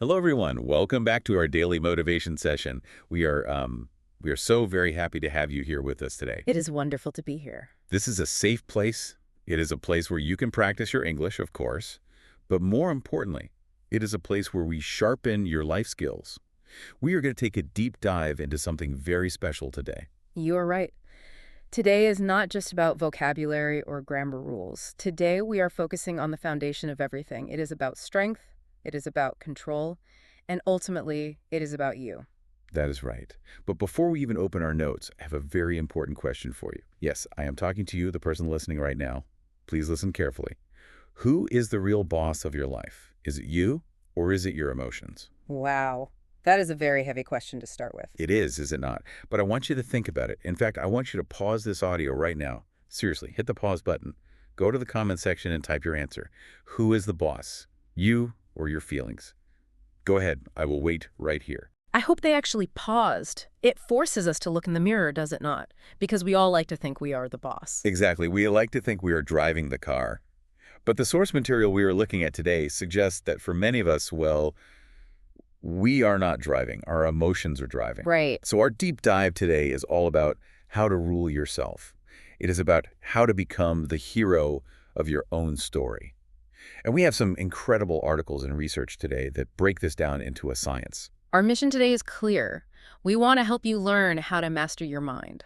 Hello, everyone. Welcome back to our daily motivation session. We are so very happy to have you here with us today. It is wonderful to be here. This is a safe place. It is a place where you can practice your English, of course, but more importantly, it is a place where we sharpen your life skills. We are going to take a deep dive into something very special today. You are right. Today is not just about vocabulary or grammar rules. Today we are focusing on the foundation of everything. It is about strength, it is about control, and ultimately, it is about you. That is right. But before we even open our notes, I have a very important question for you. Yes, I am talking to you, the person listening right now. Please listen carefully. Who is the real boss of your life? Is it you or is it your emotions? Wow. That is a very heavy question to start with. It is it not? But I want you to think about it. In fact, I want you to pause this audio right now. Seriously, hit the pause button. Go to the comment section and type your answer. Who is the boss? You or your feelings? Go ahead. I will wait right here. I hope they actually paused. It forces us to look in the mirror, does it not? Because we all like to think we are the boss. Exactly. We like to think we are driving the car. But the source material we are looking at today suggests that for many of us, well, we are not driving. Our emotions are driving. Right. So our deep dive today is all about how to rule yourself. It is about how to become the hero of your own story. And we have some incredible articles and research today that break this down into a science. Our mission today is clear. We want to help you learn how to master your mind.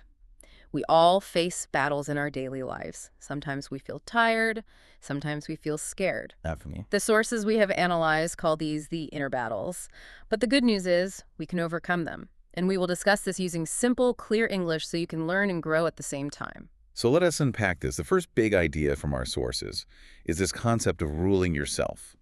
We all face battles in our daily lives. Sometimes we feel tired, sometimes we feel scared. Not for me. The sources we have analyzed call these the inner battles. But the good news is we can overcome them. And we will discuss this using simple, clear English so you can learn and grow at the same time. So let us unpack this. The first big idea from our sources is this concept of ruling yourself.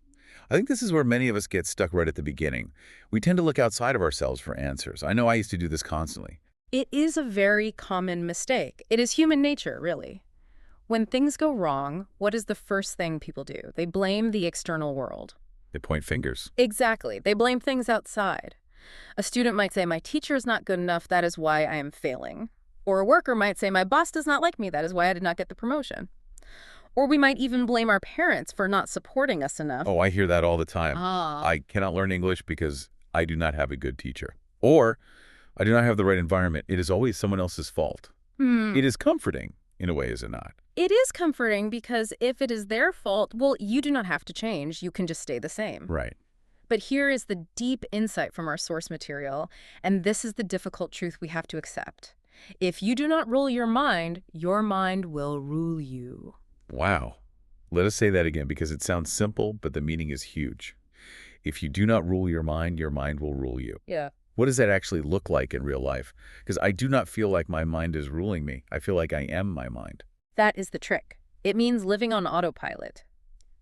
I think this is where many of us get stuck right at the beginning. We tend to look outside of ourselves for answers. I know I used to do this constantly. It is a very common mistake. It is human nature, really. When things go wrong, what is the first thing people do? They blame the external world. They point fingers. Exactly. They blame things outside. A student might say, my teacher is not good enough, that is why I am failing. Or a worker might say, my boss does not like me, that is why I did not get the promotion. Or we might even blame our parents for not supporting us enough. Oh, I hear that all the time. I cannot learn English because I do not have a good teacher. Or I do not have the right environment. It is always someone else's fault. It is comforting, in a way, is it not? It is comforting because if it is their fault, well, you do not have to change. You can just stay the same. Right. But here is the deep insight from our source material, and this is the difficult truth we have to accept. If you do not rule your mind will rule you. Wow. Let us say that again because it sounds simple, but the meaning is huge. If you do not rule your mind will rule you. Yeah. What does that actually look like in real life? Because I do not feel like my mind is ruling me. I feel like I am my mind. That is the trick. It means living on autopilot.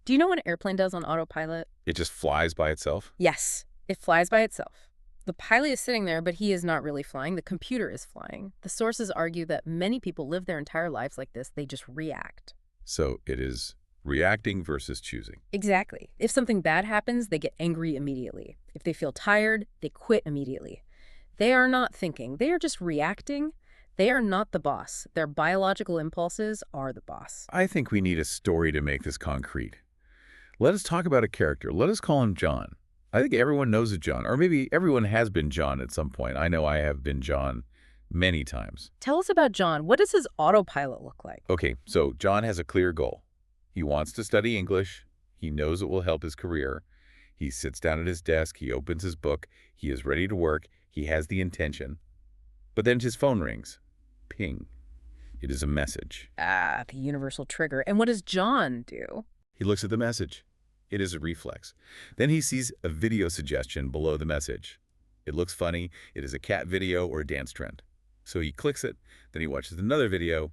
Do you know what an airplane does on autopilot? It just flies by itself? Yes, it flies by itself. The pilot is sitting there, but he is not really flying. The computer is flying. The sources argue that many people live their entire lives like this. They just react. So it is reacting versus choosing. Exactly. If something bad happens, they get angry immediately. If they feel tired, they quit immediately. They are not thinking. They are just reacting. They are not the boss. Their biological impulses are the boss. I think we need a story to make this concrete. Let us talk about a character. Let us call him John. I think everyone knows a John, or maybe everyone has been John at some point. I know I have been John many times. Tell us about John. What does his autopilot look like? Okay, so John has a clear goal. He wants to study English. He knows it will help his career. He sits down at his desk. He opens his book. He is ready to work. He has the intention. But then his phone rings. Ping. It is a message. Ah, the universal trigger. And what does John do? He looks at the message. It is a reflex. Then he sees a video suggestion below the message. It looks funny. It is a cat video or a dance trend. So he clicks it, then he watches another video,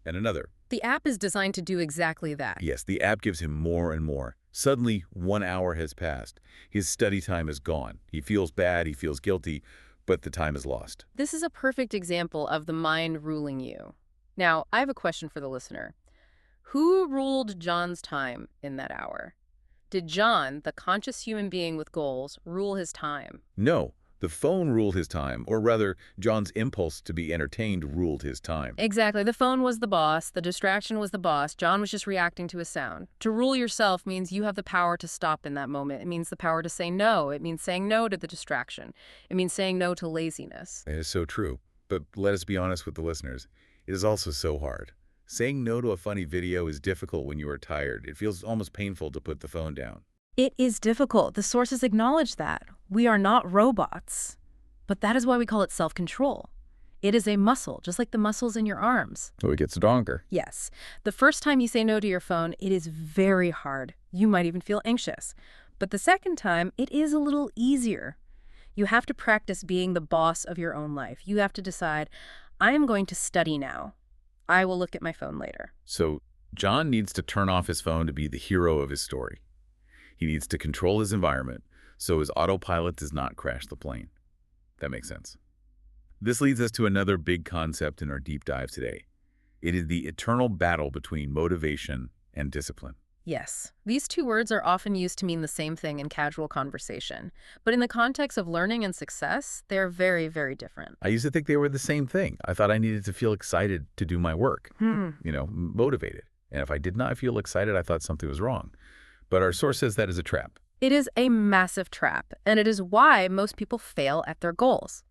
and another. The app is designed to do exactly that. Yes, the app gives him more and more. Suddenly, 1 hour has passed. His study time is gone. He feels bad, he feels guilty, but the time is lost. This is a perfect example of the mind ruling you. Now, I have a question for the listener. Who ruled John's time in that hour? Did John, the conscious human being with goals, rule his time? No, The phone ruled his time, or rather, John's impulse to be entertained ruled his time. Exactly. The phone was the boss. The distraction was the boss. John was just reacting to a sound. To rule yourself means you have the power to stop in that moment. It means the power to say no. It means saying no to the distraction. It means saying no to laziness. It is so true. But let us be honest with the listeners. It is also so hard. Saying no to a funny video is difficult when you are tired. It feels almost painful to put the phone down. It is difficult. The sources acknowledge that. We are not robots. But that is why we call it self-control. It is a muscle, just like the muscles in your arms. So it gets stronger. Yes. The first time you say no to your phone, it is very hard. You might even feel anxious. But the second time, it is a little easier. You have to practice being the boss of your own life. You have to decide, I am going to study now. I will look at my phone later. So John needs to turn off his phone to be the hero of his story. He needs to control his environment so his autopilot does not crash the plane. That makes sense. This leads us to another big concept in our deep dive today. It is the eternal battle between motivation and discipline. Yes, these two words are often used to mean the same thing in casual conversation. But in the context of learning and success, they're very, very different. I used to think they were the same thing. I thought I needed to feel excited to do my work, motivated. And if I did not feel excited, I thought something was wrong. But our source says that is a trap. It is a massive trap, and it is why most people fail at their goals.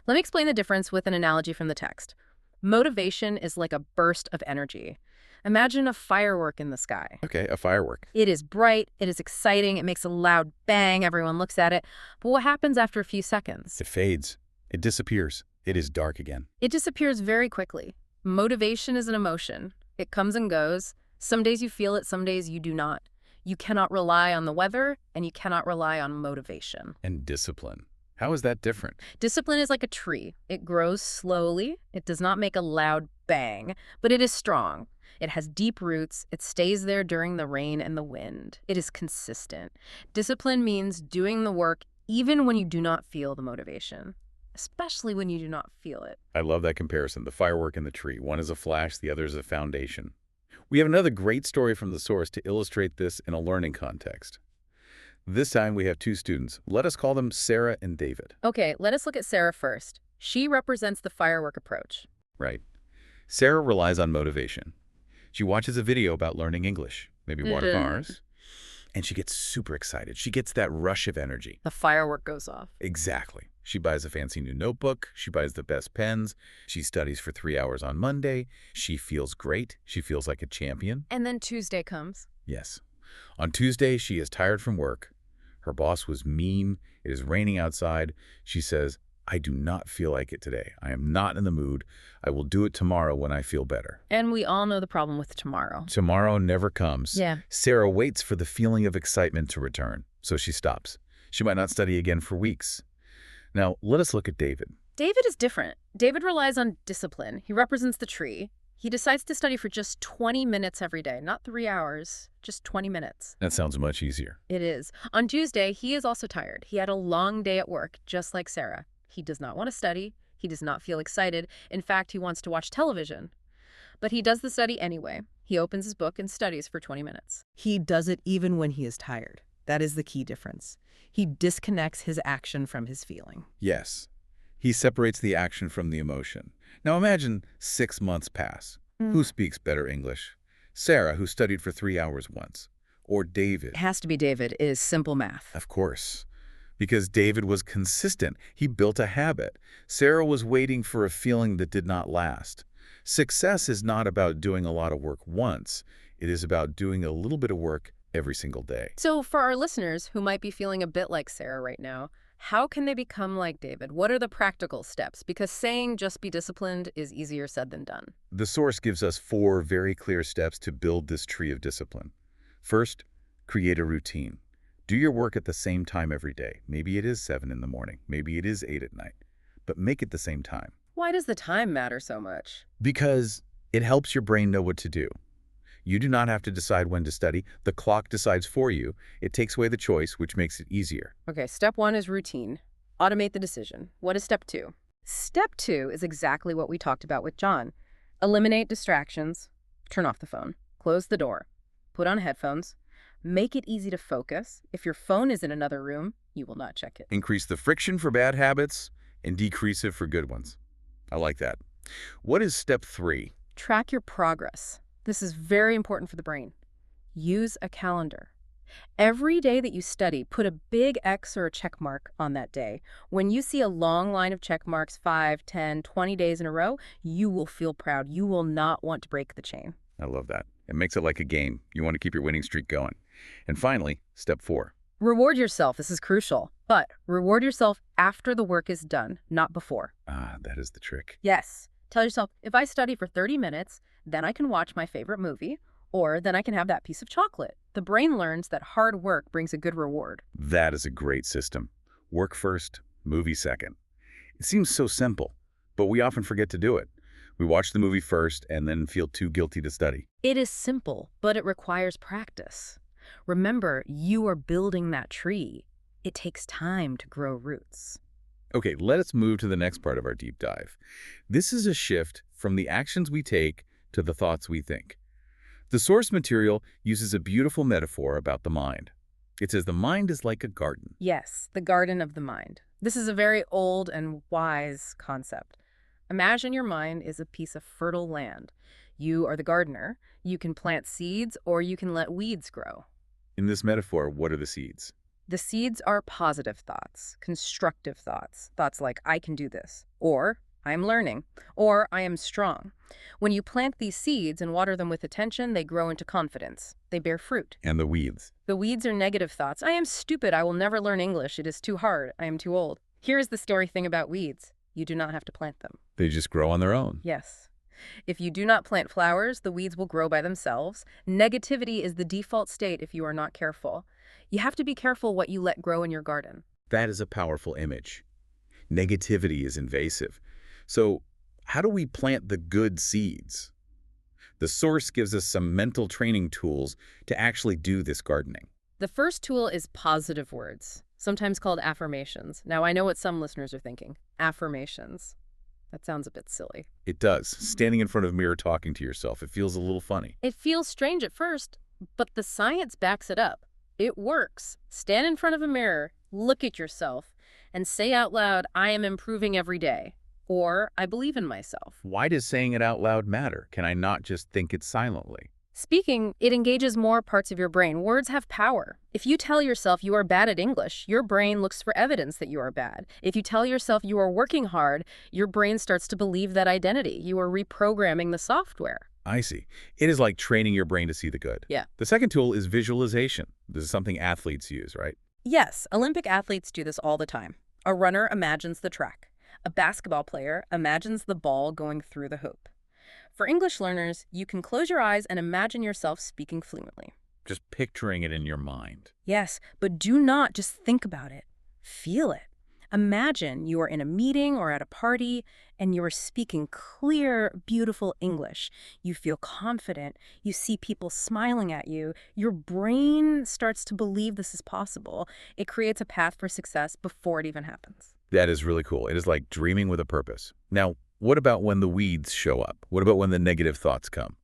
Let me explain the difference with an analogy from the text. Motivation is like a burst of energy. Imagine a firework in the sky. Okay, a firework. It is bright, it is exciting, it makes a loud bang, everyone looks at it. But what happens after a few seconds? It fades. It disappears. It is dark again. It disappears very quickly. Motivation is an emotion. It comes and goes. Some days you feel it, some days you do not. You cannot rely on the weather, and you cannot rely on motivation. And discipline. How is that different? Discipline is like a tree. It grows slowly. It does not make a loud bang, but it is strong. It has deep roots. It stays there during the rain and the wind. It is consistent. Discipline means doing the work even when you do not feel the motivation, especially when you do not feel it. I love that comparison, the firework and the tree. One is a flash, the other is a foundation. We have another great story from the source to illustrate this in a learning context. This time we have two students. Let us call them Sarah and David. Okay, let us look at Sarah first. She represents the firework approach. Right. Sarah relies on motivation. She watches a video about learning English, maybe one of ours, and she gets super excited. She gets that rush of energy. The firework goes off. Exactly. She buys a fancy new notebook. She buys the best pens. She studies for 3 hours on Monday. She feels great. She feels like a champion. And then Tuesday comes. Yes. On Tuesday, she is tired from work. Her boss was mean. It is raining outside. She says, I do not feel like it today. I am not in the mood. I will do it tomorrow when I feel better. And we all know the problem with tomorrow. Tomorrow never comes. Yeah. Sarah waits for the feeling of excitement to return, so she stops. She might not study again for weeks. Now, let us look at David. David is different. David relies on discipline. He represents the tree. He decides to study for just 20 minutes every day, not 3 hours, just 20 minutes. That sounds much easier. It is. On Tuesday, he is also tired. He had a long day at work, just like Sarah. He does not want to study. He does not feel excited. In fact, he wants to watch television. But he does the study anyway. He opens his book and studies for 20 minutes. He does it even when he is tired. That is the key difference. He disconnects his action from his feeling. Yes. He separates the action from the emotion. Now imagine 6 months pass. Who speaks better English? Sarah, who studied for 3 hours once. Or David? It has to be David. It is simple math. Of course. Because David was consistent. He built a habit. Sarah was waiting for a feeling that did not last. Success is not about doing a lot of work once. It is about doing a little bit of work every single day. So for our listeners who might be feeling a bit like Sarah right now, how can they become like David? What are the practical steps? Because saying just be disciplined is easier said than done. The source gives us 4 very clear steps to build this tree of discipline. First, create a routine. Do your work at the same time every day. Maybe it is 7 in the morning. Maybe it is 8 at night. But make it the same time. Why does the time matter so much? Because it helps your brain know what to do. You do not have to decide when to study. The clock decides for you. It takes away the choice, which makes it easier. Okay, step 1 is routine. Automate the decision. What is step 2? Step 2 is exactly what we talked about with John. Eliminate distractions. Turn off the phone. Close the door. Put on headphones. Make it easy to focus. If your phone is in another room, you will not check it. Increase the friction for bad habits and decrease it for good ones. I like that. What is step 3? Track your progress. This is very important for the brain. Use a calendar. Every day that you study, put a big X or a check mark on that day. When you see a long line of check marks 5, 10, 20 days in a row, you will feel proud. You will not want to break the chain. I love that. It makes it like a game. You want to keep your winning streak going. And finally, step 4. Reward yourself. This is crucial. But reward yourself after the work is done, not before. Ah, that is the trick. Yes. Tell yourself, if I study for 30 minutes, then I can watch my favorite movie, or then I can have that piece of chocolate. The brain learns that hard work brings a good reward. That is a great system. Work first, movie second. It seems so simple, but we often forget to do it. We watch the movie first and then feel too guilty to study. It is simple, but it requires practice. Remember, you are building that tree. It takes time to grow roots. Okay, let us move to the next part of our deep dive. This is a shift from the actions we take to the thoughts we think. The source material uses a beautiful metaphor about the mind. It says the mind is like a garden. Yes, the garden of the mind. This is a very old and wise concept. Imagine your mind is a piece of fertile land. You are the gardener. You can plant seeds or you can let weeds grow. In this metaphor, what are the seeds? The seeds are positive thoughts, constructive thoughts, thoughts like, I can do this, or I'm learning, or I am strong. When you plant these seeds and water them with attention, they grow into confidence. They bear fruit. And the weeds. The weeds are negative thoughts. I am stupid. I will never learn English. It is too hard. I am too old. Here is the scary thing about weeds. You do not have to plant them. They just grow on their own. Yes. If you do not plant flowers, the weeds will grow by themselves. Negativity is the default state if you are not careful. You have to be careful what you let grow in your garden. That is a powerful image. Negativity is invasive. So how do we plant the good seeds? The source gives us some mental training tools to actually do this gardening. The first tool is positive words, sometimes called affirmations. Now, I know what some listeners are thinking. Affirmations. That sounds a bit silly. It does. Standing in front of a mirror talking to yourself, it feels a little funny. It feels strange at first, but the science backs it up. It works. Stand in front of a mirror, look at yourself, and say out loud, I am improving every day. Or, I believe in myself. Why does saying it out loud matter? Can I not just think it silently? Speaking, it engages more parts of your brain. Words have power. If you tell yourself you are bad at English, your brain looks for evidence that you are bad. If you tell yourself you are working hard, your brain starts to believe that identity. You are reprogramming the software. I see. It is like training your brain to see the good. Yeah. The second tool is visualization. This is something athletes use, right? Yes, Olympic athletes do this all the time. A runner imagines the track. A basketball player imagines the ball going through the hoop. For English learners, you can close your eyes and imagine yourself speaking fluently. Just picturing it in your mind. Yes, but do not just think about it. Feel it. Imagine you are in a meeting or at a party and you are speaking clear, beautiful English. You feel confident. You see people smiling at you. Your brain starts to believe this is possible. It creates a path for success before it even happens. That is really cool. It is like dreaming with a purpose. Now, what about when the weeds show up? What about when the negative thoughts come?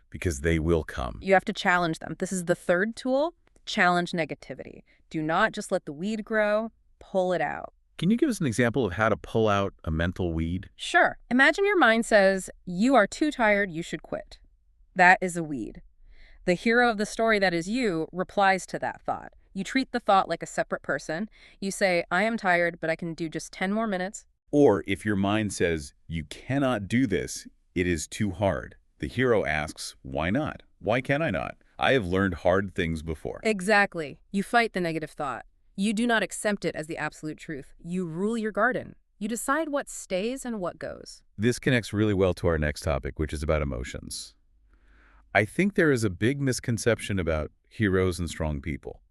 Because they will come. You have to challenge them. This is the third tool, challenge negativity. Do not just let the weed grow, pull it out. Can you give us an example of how to pull out a mental weed? Sure. Imagine your mind says, you are too tired, you should quit. That is a weed. The hero of the story that is you replies to that thought. You treat the thought like a separate person. You say, I am tired, but I can do just 10 more minutes. Or if your mind says, you cannot do this, it is too hard. The hero asks, why not? Why can I not? I have learned hard things before. Exactly. You fight the negative thought. You do not accept it as the absolute truth. You rule your garden. You decide what stays and what goes. This connects really well to our next topic, which is about emotions. I think there is a big misconception about heroes and strong people.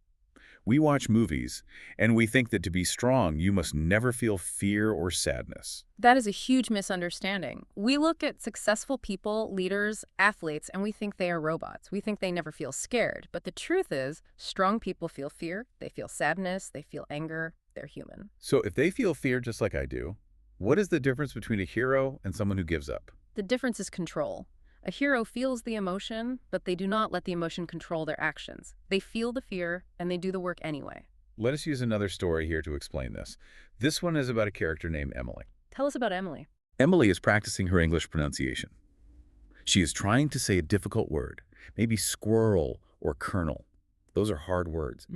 We watch movies, and we think that to be strong, you must never feel fear or sadness. That is a huge misunderstanding. We look at successful people, leaders, athletes, and we think they are robots. We think they never feel scared. But the truth is, strong people feel fear, they feel sadness, they feel anger, they're human. So if they feel fear just like I do, what is the difference between a hero and someone who gives up? The difference is control. A hero feels the emotion, but they do not let the emotion control their actions. They feel the fear, and they do the work anyway. Let us use another story here to explain this. This one is about a character named Emily. Tell us about Emily. Emily is practicing her English pronunciation. She is trying to say a difficult word, maybe squirrel or kernel. Those are hard words.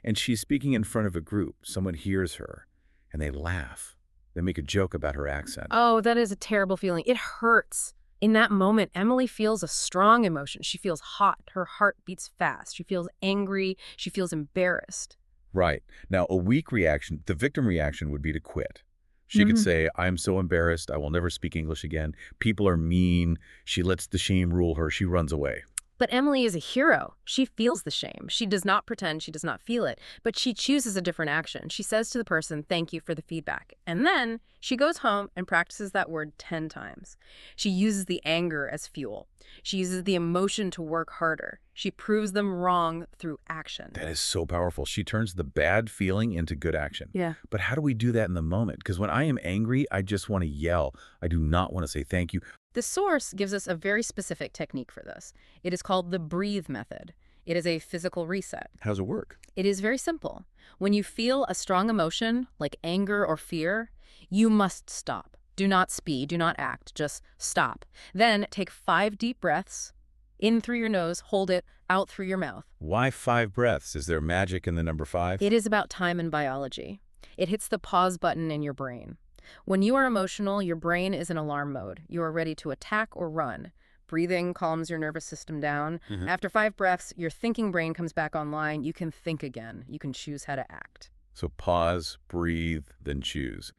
And she's speaking in front of a group. Someone hears her, and they laugh. They make a joke about her accent. Oh, that is a terrible feeling. It hurts. In that moment, Emily feels a strong emotion. She feels hot. Her heart beats fast. She feels angry. She feels embarrassed. Right. Now, a weak reaction, the victim reaction would be to quit. She could say, I'm so embarrassed. I will never speak English again. People are mean. She lets the shame rule her. She runs away. But Emily is a hero. She feels the shame. She does not pretend she does not feel it, but she chooses a different action. She says to the person, thank you for the feedback. And then she goes home and practices that word 10 times. She uses the anger as fuel. She uses the emotion to work harder. She proves them wrong through action. That is so powerful. She turns the bad feeling into good action. Yeah. But how do we do that in the moment? Because when I am angry, I just want to yell. I do not want to say thank you. The source gives us a very specific technique for this. It is called the breathe method. It is a physical reset. How does it work? It is very simple. When you feel a strong emotion, like anger or fear, you must stop. Do not speed, do not act, just stop. Then take 5 deep breaths, in through your nose, hold it, out through your mouth. Why 5 breaths? Is there magic in the number 5? It is about time and biology. It hits the pause button in your brain. When you are emotional, your brain is in alarm mode. You are ready to attack or run. Breathing calms your nervous system down. After 5 breaths, your thinking brain comes back online. You can think again. You can choose how to act. So pause, breathe, then choose.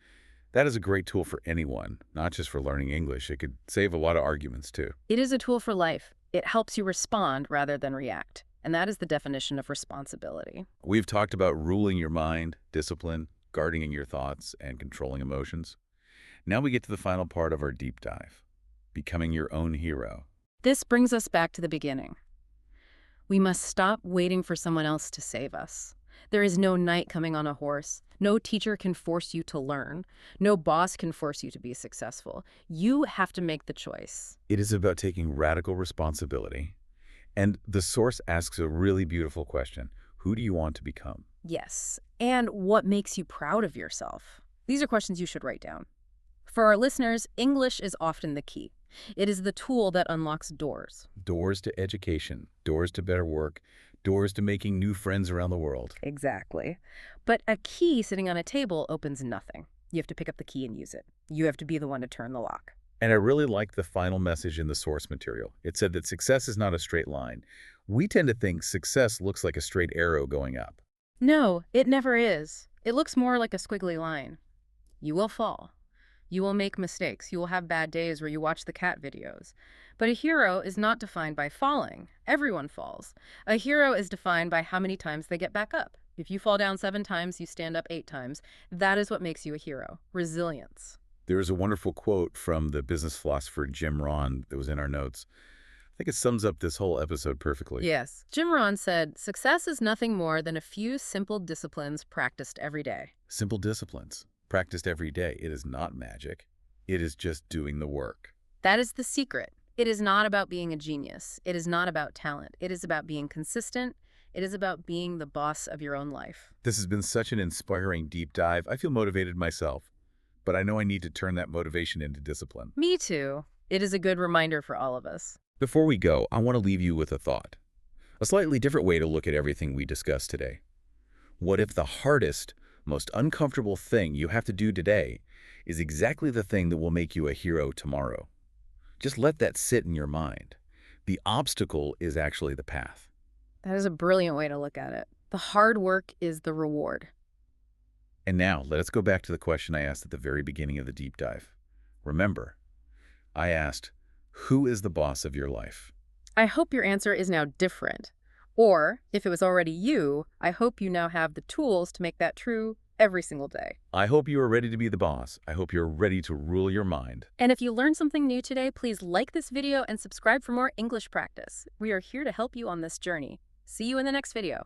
That is a great tool for anyone, not just for learning English. It could save a lot of arguments, too. It is a tool for life. It helps you respond rather than react. And that is the definition of responsibility. We've talked about ruling your mind, discipline, guarding your thoughts, and controlling emotions. Now we get to the final part of our deep dive, becoming your own hero. This brings us back to the beginning. We must stop waiting for someone else to save us. There is no knight coming on a horse. No teacher can force you to learn. No boss can force you to be successful. You have to make the choice. It is about taking radical responsibility. And the source asks a really beautiful question. Who do you want to become? Yes. And what makes you proud of yourself? These are questions you should write down. For our listeners, English is often the key. It is the tool that unlocks doors. Doors to education, doors to better work, doors to making new friends around the world. Exactly. But a key sitting on a table opens nothing. You have to pick up the key and use it. You have to be the one to turn the lock. And I really liked the final message in the source material. It said that success is not a straight line. We tend to think success looks like a straight arrow going up. No, it never is. It looks more like a squiggly line. You will fall. You will make mistakes. You will have bad days where you watch the cat videos. But a hero is not defined by falling. Everyone falls. A hero is defined by how many times they get back up. If you fall down 7 times, you stand up 8 times. That is what makes you a hero. Resilience. There is a wonderful quote from the business philosopher Jim Rohn that was in our notes. I think it sums up this whole episode perfectly. Yes. Jim Rohn said, success is nothing more than a few simple disciplines practiced every day. Simple disciplines, practiced every day. It is not magic. It is just doing the work. That is the secret. It is not about being a genius. It is not about talent. It is about being consistent. It is about being the boss of your own life. This has been such an inspiring deep dive. I feel motivated myself, but I know I need to turn that motivation into discipline. Me too. It is a good reminder for all of us. Before we go, I want to leave you with a thought. A slightly different way to look at everything we discussed today. What if the hardest, most uncomfortable thing you have to do today is exactly the thing that will make you a hero tomorrow? Just let that sit in your mind. The obstacle is actually the path. That is a brilliant way to look at it. The hard work is the reward. And now, let us go back to the question I asked at the very beginning of the deep dive. Remember, I asked, who is the boss of your life? I hope your answer is now different. Or, if it was already you, I hope you now have the tools to make that true every single day. I hope you are ready to be the boss. I hope you're ready to rule your mind. And if you learned something new today, please like this video and subscribe for more English practice. We are here to help you on this journey. See you in the next video.